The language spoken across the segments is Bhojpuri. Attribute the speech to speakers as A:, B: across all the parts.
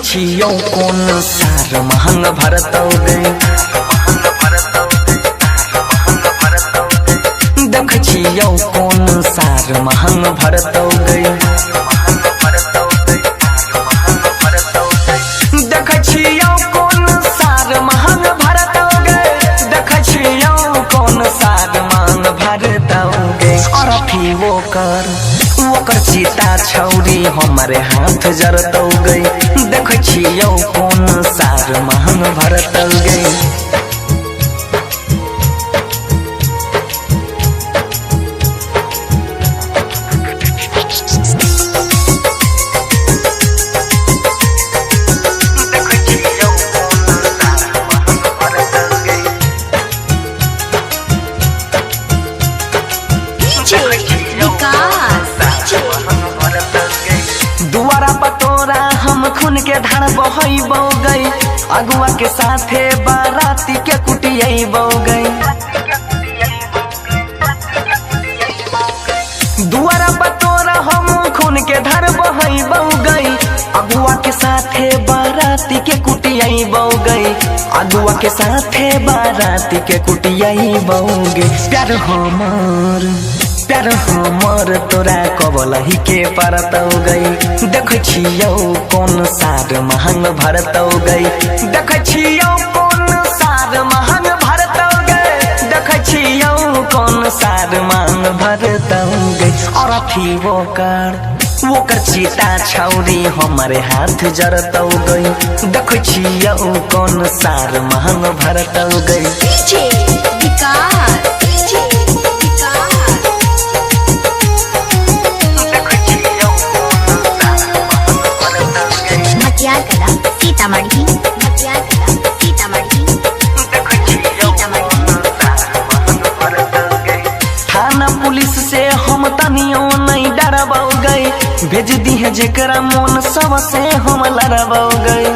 A: छियौ कौन सार महंग भरतौ गई देख छियौ कौन सार महंग भरतौ गई देख छियौ कौन सार महंग भरतौ गई देख छियौ कौन सार महंग भरतौ गई और फिर ओकर सीता छौरी हमारे हाथ जरतौ गई देख छियौ कौन सार महंग भरतौ गई दुआरा पतोरा हम खून के धार बहबौ गई अगुआ के साथे बाराती के कुटियबौ गई दुआरा पतोरा हम खून के धार बहबौ गई अगुआ के साथे बाराती के कुटियबौ गई अगुआ के साथे बाराती के कुटियबौ गई प्यार हमर तोरा कबलही के परतौ गई देख छियौ कौन सार महंग भरतौ गई देख छियौ कौन सार महंग भरतौ गई देख छियौ कौन सार महंग भरतौ गई और फिर ओकर सीता छौरी हमारे हाथ जरतौ गई देख छियौ कौन सार महंग भरतौ गई
B: सीतामढ़ी
A: थाना पुलिस से हम तनियो नहीं डरबौ गई भेज दी है जेकरा मन सब से हम लड़बौ गई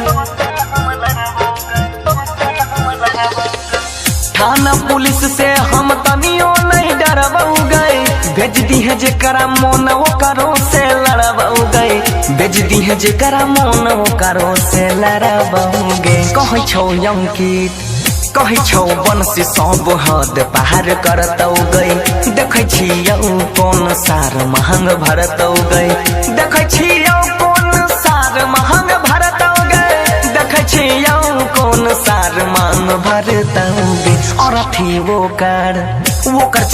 A: थाना पुलिस से हम तनियो नहीं डरबौ गई भेज दी है जेकरा मन ओकरो से लड़बौ गई भेज दी है जेकरा मन ओकरो से लड़बौ गई कहै छौ अंकित कहै छौ बंसी सब हद पार करतौ गई देख छियौ कौन सार महंग भरतौ गई देख छियौ कौन सार महंग भरतौ गई देख छियौ कौन सार महंग भरतौ गई और फिर ओकर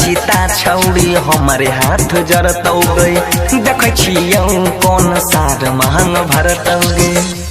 A: सीता छौरी हमारे हाथ जरतौ गई देख छियौ कौन सार महंग भरतौ गई।